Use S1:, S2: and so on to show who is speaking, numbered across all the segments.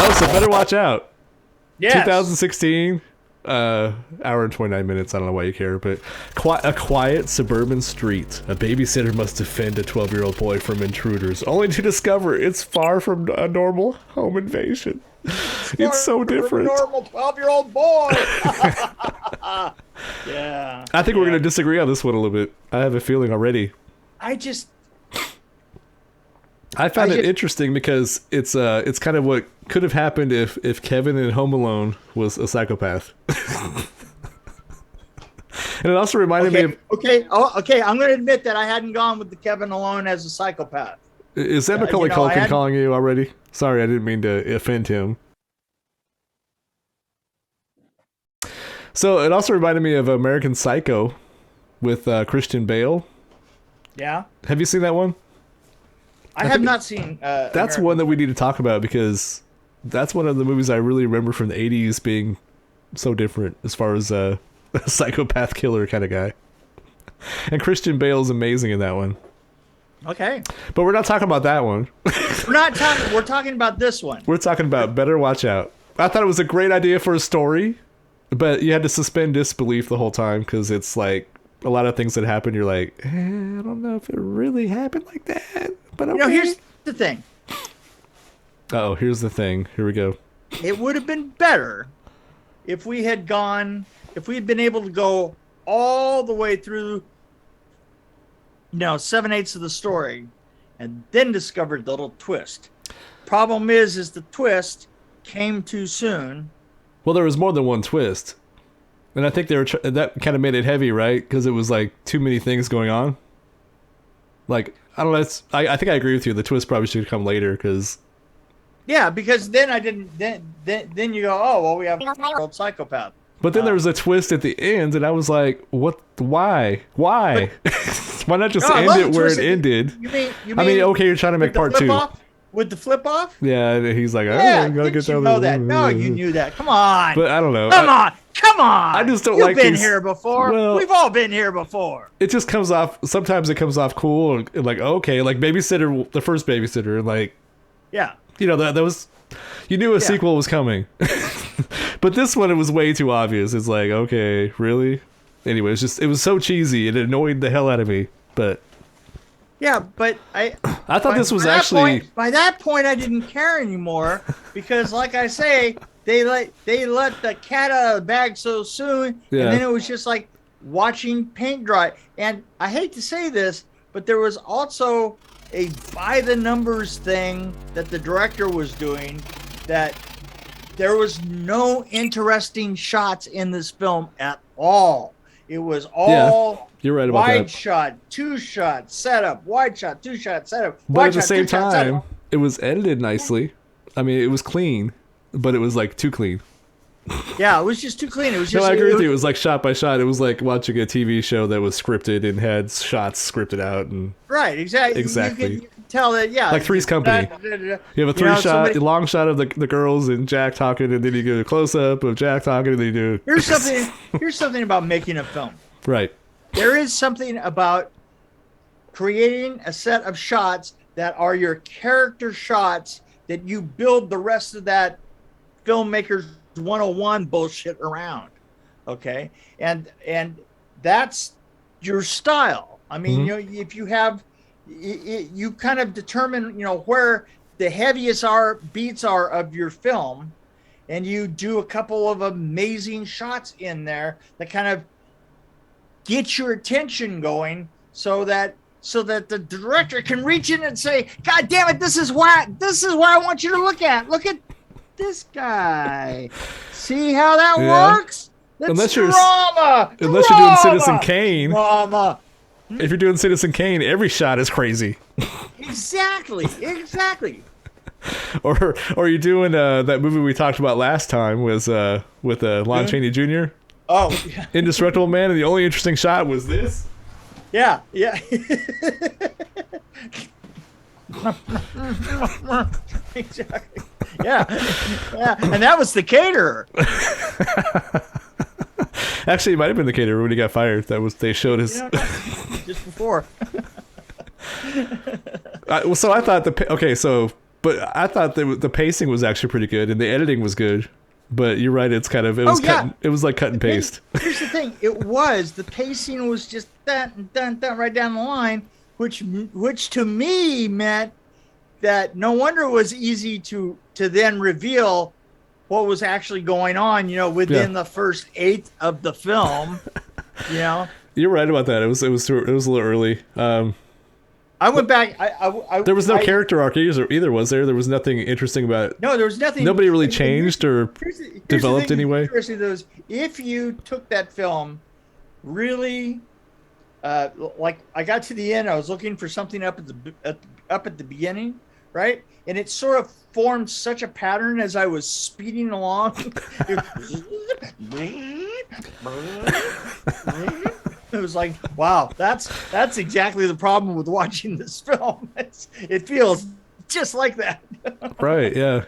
S1: Oh, so better watch out.
S2: Yes.
S1: 2016, hour and 29 minutes. I don't know why you care, but a quiet suburban street. A babysitter must defend a 12-year-old boy from intruders, only to discover it's far from a normal home invasion. It's so different.
S2: A normal 12-year-old boy. Yeah.
S1: I think we're going to disagree on this one a little bit. I have a feeling already. I found it interesting because it's kind of what could have happened if Kevin in Home Alone was a psychopath. And it also reminded me of...
S2: Okay, I'm going to admit that I hadn't gone with the Kevin alone as a psychopath.
S1: Is that Macaulay Culkin calling you already? Sorry, I didn't mean to offend him. So it also reminded me of American Psycho with Christian Bale.
S2: Yeah.
S1: Have you seen that one?
S2: I have not seen...
S1: that's
S2: American
S1: one that we need to talk about because that's one of the movies I really remember from the 80s being so different as far as a psychopath killer kind of guy. And Christian Bale's amazing in that one.
S2: Okay.
S1: But we're not talking about that one.
S2: We're talking about this one.
S1: We're talking about Better Watch Out. I thought it was a great idea for a story, but you had to suspend disbelief the whole time because it's like a lot of things that happen. You're like, I don't know if it really happened like that. But okay.
S2: Here's the thing.
S1: Oh, here's the thing. Here we go.
S2: It would have been better if we had been able to go all the way through 7/8 of the story and then discovered the little twist. Problem is the twist came too soon.
S1: Well, there was more than one twist. And I think that kind of made it heavy, right? Because it was like too many things going on. Like, I don't know. I think I agree with you. The twist probably should come later because...
S2: Yeah, because then I didn't... Then you go, oh, well, we have an old psychopath.
S1: But then there was a twist at the end, and I was like, what? Why? Why? Why not just end it where it ended?
S2: You mean,
S1: I mean, okay, you're trying to make part 2.
S2: With the flip off?
S1: Yeah, he's like,
S2: didn't you know that? No, you knew that. Come on.
S1: But I don't know.
S2: Come on.
S1: I just don't
S2: You've
S1: like
S2: been
S1: these...
S2: here before. Well, we've all been here before.
S1: It just comes off... Sometimes it comes off cool, and like, okay, like Babysitter, the first Babysitter, and like...
S2: Yeah.
S1: That was... You knew a sequel was coming. But this one, it was way too obvious. It's like, okay, really? Anyway, it was so cheesy. It annoyed the hell out of me. But...
S2: Yeah, but I
S1: thought this was actually...
S2: By that point, I didn't care anymore because, like I say, they let the cat out of the bag so soon, and then it was just like watching paint dry. And I hate to say this, but there was also a by-the-numbers thing that the director was doing that there was no interesting shots in this film at all. It was all
S1: you're right about
S2: wide
S1: that.
S2: shot, 2 shots, setup, wide shot, 2 shots, setup.
S1: But at the same time, it was edited nicely. I mean, it was clean, but it was like too clean.
S2: Yeah, it was just too clean. It was just.
S1: No, I agree with you. It was like shot by shot. It was like watching a TV show that was scripted and had shots scripted out and.
S2: Right. Exactly. You can tell that. Yeah.
S1: Like Three's Company. You have a 3-shot, long shot of the girls and Jack talking, and then you do a close up of Jack talking, and then you do.
S2: Here's something about making a film.
S1: Right.
S2: There is something about creating a set of shots that are your character shots that you build the rest of that filmmaker's 101 bullshit around. Okay. And that's your style. I mean, if you have, you kind of determine, where the heaviest beats are of your film, and you do a couple of amazing shots in there that kind of get your attention going so that the director can reach in and say, God damn it, this is what I want you to look at. Look at this guy. See how that works? That's
S1: unless
S2: drama.
S1: Unless you're doing Citizen Kane.
S2: Drama.
S1: If you're doing Citizen Kane, every shot is crazy.
S2: Exactly.
S1: Or you're doing that movie we talked about last time was with Lon Chaney Jr.
S2: Oh, yeah.
S1: Indestructible Man, and the only interesting shot was this.
S2: Yeah. Exactly. Yeah, and that was the caterer.
S1: Actually, it might have been the caterer when he got fired. They showed his
S2: just before.
S1: So I thought so But I thought the pacing was actually pretty good and the editing was good. But you're right, it was like cut and paste.
S2: Here's the thing, the pacing was just that right down the line, which to me meant that no wonder it was easy to then reveal what was actually going on, within the first eighth of the film,
S1: You're right about that. It was a little early.
S2: I went back.
S1: There was no character arc either, was there? There was nothing interesting about it.
S2: No, there was nothing.
S1: Nobody really changed or developed anyway.
S2: If you took that film really, like I got to the end, I was looking for something up at the beginning, right? And it sort of formed such a pattern as I was speeding along. It was like, wow, that's exactly the problem with watching this film. It feels just like that.
S1: Right, yeah.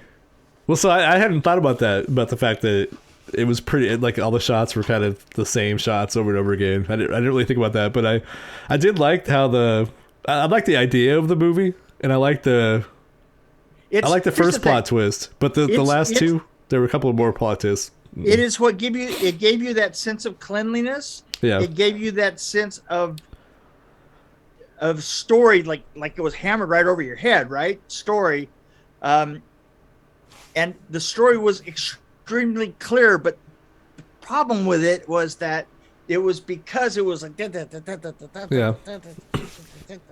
S1: Well, so I hadn't thought about the fact that it was pretty, like all the shots were kind of the same shots over and over again. I didn't really think about that, but I did like how I like the idea of the movie, and I like the first plot twist, but the last two, there were a couple of more plot twists.
S2: It is what gave you that sense of cleanliness.
S1: Yeah.
S2: It gave you that sense of story, like it was hammered right over your head, right? Story. And the story was extremely clear, but the problem with it was that it was because it was like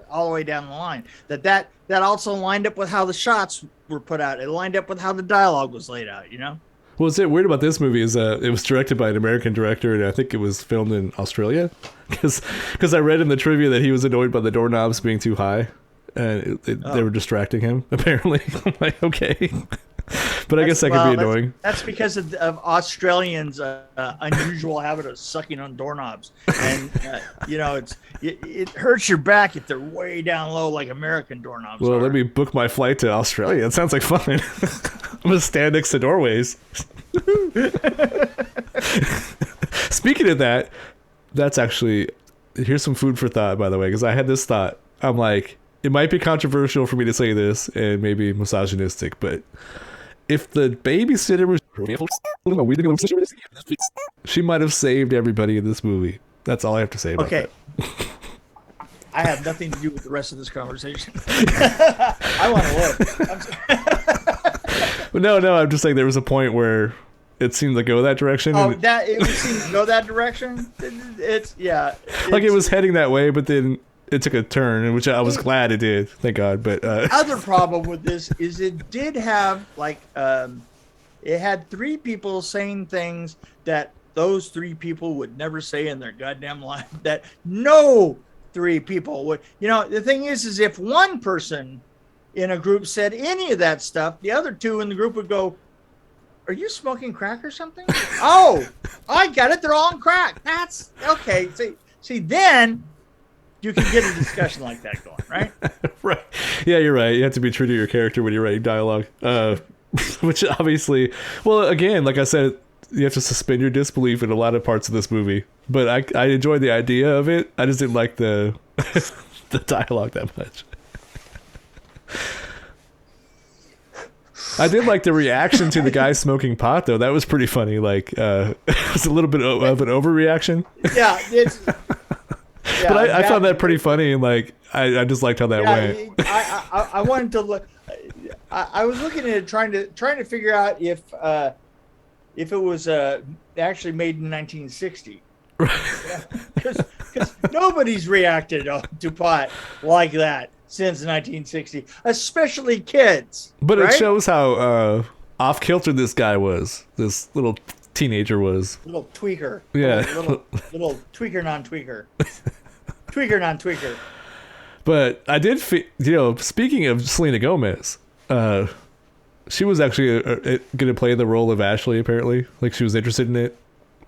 S2: all the way down the line. That also lined up with how the shots were put out. It lined up with how the dialogue was laid out,
S1: Well, what's weird about this movie is it was directed by an American director, and I think it was filmed in Australia. Because I read in the trivia that he was annoyed by the doorknobs being too high, and they were distracting him, apparently. I'm like, okay. But I guess that could be annoying.
S2: That's because of Australians' unusual habit of sucking on doorknobs. And, it hurts your back if they're way down low like American doorknobs are.
S1: Let me book my flight to Australia. It sounds like fun. I'm going to stand next to doorways. Speaking of that, that's actually... Here's some food for thought, by the way, because I had this thought. I'm like, it might be controversial for me to say this and maybe misogynistic, but... If the babysitter was... She might have saved everybody in this movie. That's all I have to say about that.
S2: I have nothing to do with the rest of this conversation. I want to look.
S1: No, I'm just saying there was a point where it seemed to go that direction.
S2: Oh, it seemed to go that direction?
S1: It was heading that way, but then it took a turn, which I was glad it did. Thank God. But
S2: other problem with this is it did have it had three people saying things that those three people would never say in their goddamn life. That no three people would. The thing is if one person in a group said any of that stuff, the other two in the group would go, "Are you smoking crack or something?" Oh, I got it. They're all on crack. That's okay. See, then. You can get a discussion like that going, right?
S1: Right. Yeah, you're right. You have to be true to your character when you're writing dialogue. Which obviously, well, again, like I said, you have to suspend your disbelief in a lot of parts of this movie. But I enjoyed the idea of it. I just didn't like the the dialogue that much. I did like the reaction to the guy smoking pot, though. That was pretty funny. Like, it was a little bit of an overreaction.
S2: Yeah, it's...
S1: Yeah, but I found that pretty funny, and like I just liked how that went.
S2: I wanted to look. I was looking at it, trying to figure out if it was actually made in 1960. Because nobody's reacted to pot like that since 1960, especially kids.
S1: But
S2: right?
S1: It shows how off kilter this guy was. This little teenager was.
S2: Little tweaker.
S1: Yeah.
S2: Little tweaker, non-tweaker. Tweaker, non-tweaker.
S1: But I did, speaking of Selena Gomez, she was actually going to play the role of Ashley, apparently. Like, she was interested in it.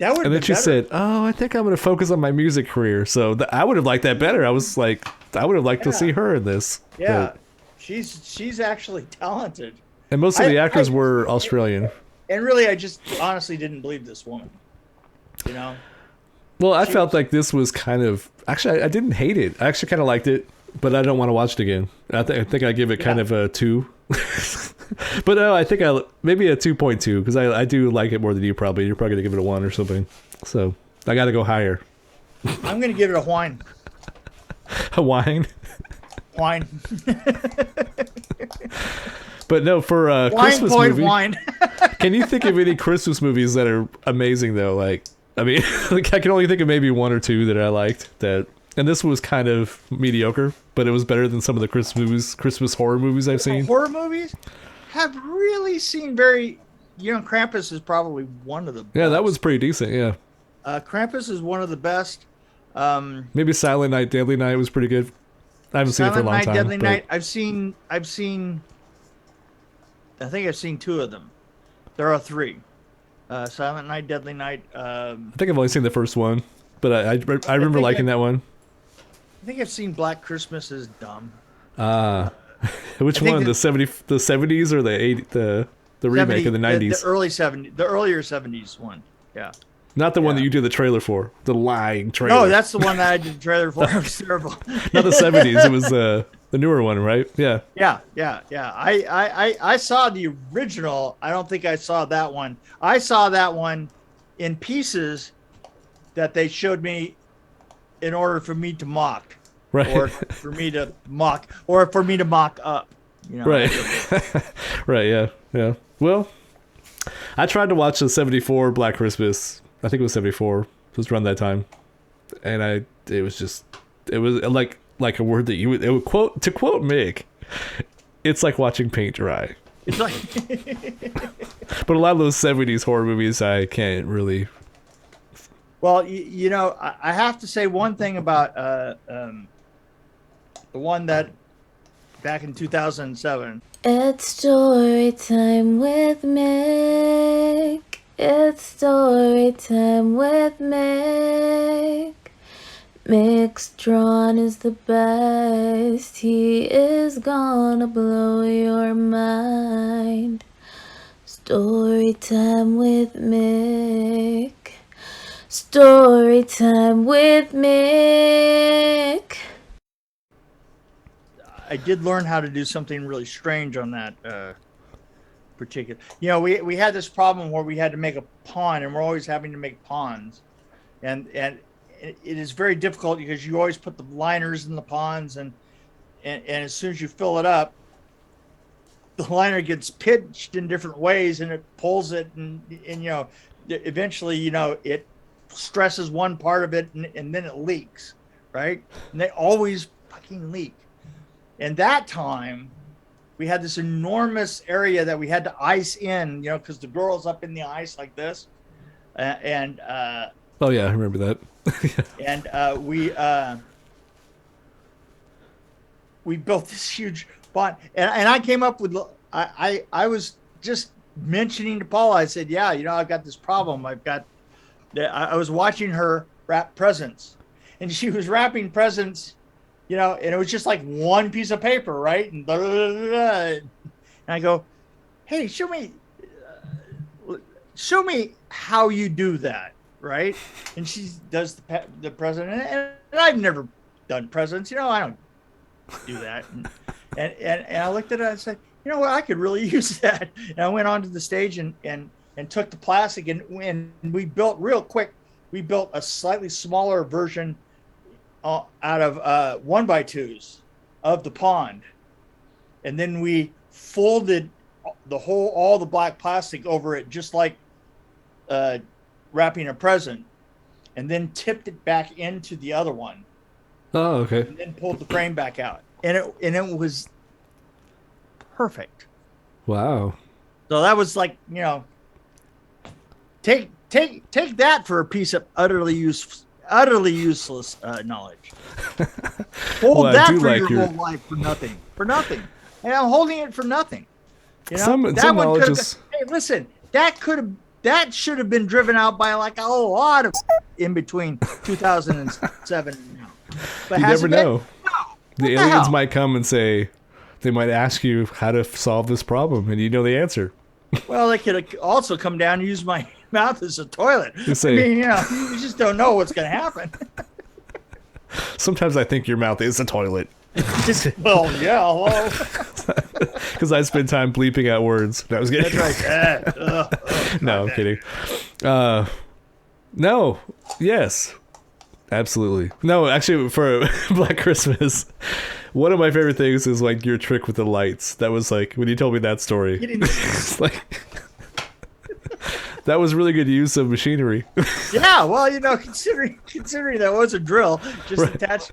S1: And then she said, "Oh, I think I'm going to focus on my music career." So I would have liked that better. I was like, I would have liked to see her in this.
S2: Yeah.
S1: But,
S2: she's actually talented.
S1: And most of the actors were Australian.
S2: And really, I just honestly didn't believe this woman.
S1: Well, I felt like this was kind of... Actually, I didn't hate it. I actually kind of liked it, but I don't want to watch it again. I think I give it kind of a 2. But no, I think maybe a 2.2 because I do like it more than you probably. You're probably gonna give it a 1 or something. So I got to go higher.
S2: I'm gonna give it a whine.
S1: A wine.
S2: Whine.
S1: But no, for a
S2: Wine
S1: Christmas
S2: point
S1: movie,
S2: wine.
S1: can you think of any Christmas movies that are amazing though? Like, I mean, like I can only think of maybe 1 or 2 that I liked. And this was kind of mediocre, but it was better than some of the Christmas horror movies I've seen.
S2: Horror movies have really seen very. Krampus is probably one of the best.
S1: Yeah, that was pretty decent. Yeah.
S2: Krampus is one of the best.
S1: Maybe Silent Night, Deadly Night was pretty good. I haven't seen it for a long time.
S2: Deadly Night. I've seen. I think I've seen 2 of them. There are 3. Silent Night, Deadly Night.
S1: I think I've only seen the first one, but I remember liking that one.
S2: I think I've seen Black Christmas is dumb.
S1: Which one? The 70s or the 80s? The remake of the 90s.
S2: The early 70s, the earlier 70s one. Yeah.
S1: Not the one that you did the trailer for. The lying trailer.
S2: No, that's the one that I did the trailer for. It was terrible.
S1: Not the 70s. It was the newer one, right? Yeah.
S2: Yeah. I saw the original. I don't think I saw that one. I saw that one in pieces that they showed me in order for me to mock.
S1: Right.
S2: Or for me to mock up.
S1: Right. Right, yeah. Well, I tried to watch the 74 Black Christmas. I think it was 74. It was around that time. And it was like a word that it would quote, to quote Mick, it's like watching paint dry.
S2: It's like
S1: But a lot of those 70s horror movies I can't really.
S2: Well, I have to say one thing about the one that back in 2007.
S3: It's story time with Mick. It's story time with Mick. Mick Strawn is the best. He is gonna blow your mind. Story time with Mick. Story time with Mick.
S2: I did learn how to do something really strange on that particular. We had this problem where we had to make a pawn, and we're always having to make pawns, and it is very difficult because you always put the liners in the pawns, and as soon as you fill it up, the liner gets pitched in different ways, and it pulls it, and eventually it stresses one part of it, and then it leaks, right? And they always fucking leak. And that time, we had this enormous area that we had to ice in, because the girl's up in the ice like this,
S1: oh yeah, I remember that.
S2: And we built this huge bond, and I came up with I was just mentioning to Paula. I said, yeah, I've got this problem. I was watching her wrap presents, and she was wrapping presents. And it was just like one piece of paper, right? And, blah, blah, blah, blah. And I go, hey, show me how you do that, right? And she does the present, and I've never done presents, I don't do that. And I looked at it and I said, you know what, I could really use that. And I went onto the stage and took the plastic and we built real quick. We built a slightly smaller version out of 1x2s of the pond, and then we folded all the black plastic over it, just like wrapping a present, and then tipped it back into the other one.
S1: Oh, okay.
S2: And then pulled the frame back out, and it was perfect.
S1: Wow.
S2: So that was like, take that for a piece of utterly useless knowledge. Hold that for your whole life for nothing. And I'm holding it for nothing.
S1: Some knowledge is.
S2: Hey, listen, that should have been driven out by like a lot of in between 2007 and now. But
S1: you never know.
S2: No.
S1: The aliens might come and say, they might ask you how to solve this problem, and you know the answer.
S2: Well, they could also come down and use my mouth as a toilet. You just don't know what's going to happen.
S1: Sometimes I think your mouth is a toilet.
S2: Well, yeah, hello.
S1: Because I spend time bleeping out words. No, I was kidding.
S2: That's right.
S1: No, I'm kidding. No. Yes. Absolutely. No, actually, for Black Christmas, one of my favorite things is like your trick with the lights. That was like when you told me that story. It's like that was really good use of machinery.
S2: Yeah, well, considering that was a drill, just attached.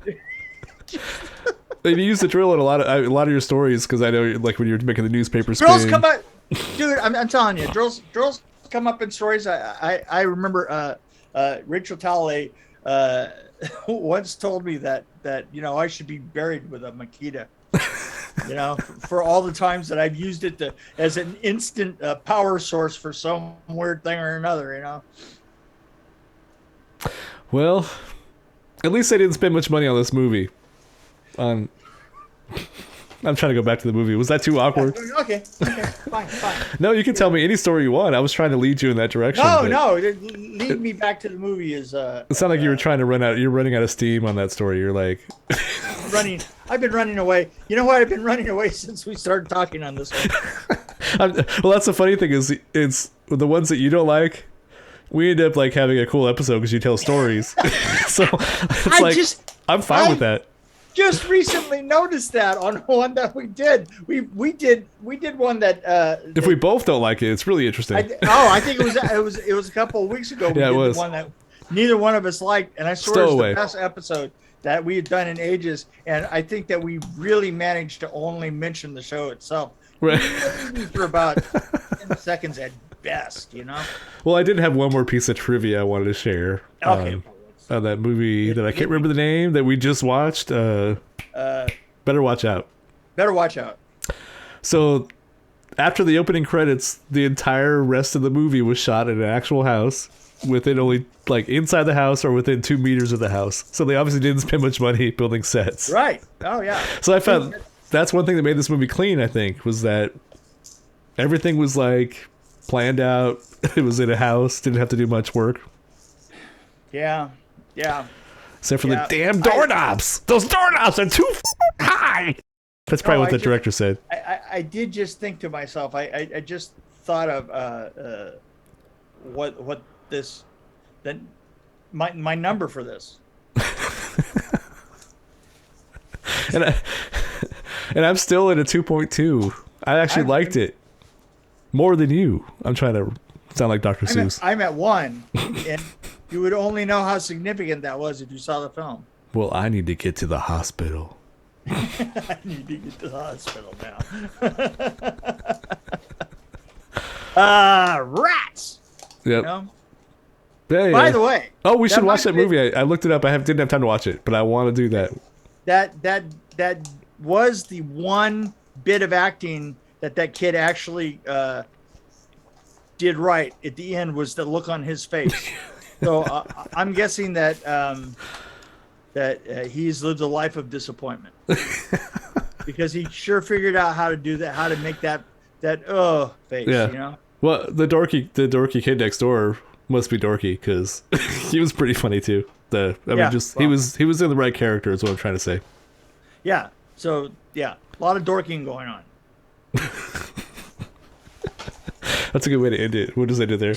S1: You use the drill in a lot of your stories because I know like when you're making the newspaper
S2: Drills
S1: spin.
S2: come up, dude. I'm telling you, drills come up in stories. I remember Rachel Talalay once told me that I should be buried with a Makita. For all the times that I've used it as an instant power source for some weird thing or another.
S1: Well, at least I didn't spend much money on this movie. I'm trying to go back to the movie. Was that too awkward?
S2: Okay, fine.
S1: No, you can tell me any story you want. I was trying to lead you in that direction.
S2: No, lead me back to the movie is.
S1: It sounded like you were trying to run out. You're running out of steam on that story. You're like,
S2: I've been running away. You know what? I've been running away since we started talking on this one.
S1: well, that's the funny thing is, it's the ones that you don't like. We end up like having a cool episode because you tell stories. So it's I'm fine with that.
S2: Just recently noticed that on one that we did. We did one that
S1: if we both don't like it, it's really interesting.
S2: I think it was a couple of weeks ago. We did
S1: the
S2: one that neither one of us liked, and I swear it's the best episode that we had done in ages. And I think that we really managed to only mention the show itself,
S1: right,
S2: for about 10 seconds at best.
S1: Well, I did have one more piece of trivia I wanted to share.
S2: Okay.
S1: That movie that I can't remember the name that we just watched. Better Watch Out.
S2: Better Watch Out.
S1: So after the opening credits, the entire rest of the movie was shot in an actual house within only like inside the house or within 2 meters of the house. So they obviously didn't spend much money building sets.
S2: Right. Oh yeah.
S1: So I found that's one thing that made this movie clean, I think, was that everything was like planned out. It was in a house, didn't have to do much work.
S2: Yeah. Yeah.
S1: Except for the damn doorknobs. Those doorknobs are too high. That's probably what the director said.
S2: I did just think to myself. I just thought of what this then my number for this.
S1: and I'm still at a 2.2. I actually liked it more than you. I'm trying to sound like Dr. Seuss.
S2: I'm at 1, and you would only know how significant that was if you saw the film.
S1: Well, I need to get to the hospital.
S2: I need to get to the hospital now. Rats.
S1: Yep. Yeah.
S2: By the way.
S1: Oh, we should watch that movie. I looked it up. Didn't have time to watch it, but I want to do that.
S2: That was the one bit of acting that kid actually did right at the end, was the look on his face. So I'm guessing that he's lived a life of disappointment because he sure figured out how to do that, how to make that face. Yeah.
S1: Well, the dorky kid next door must be dorky because he was pretty funny too. He was in the right character is what I'm trying to say.
S2: Yeah. So yeah, a lot of dorking going on.
S1: That's a good way to end it. What does I do there?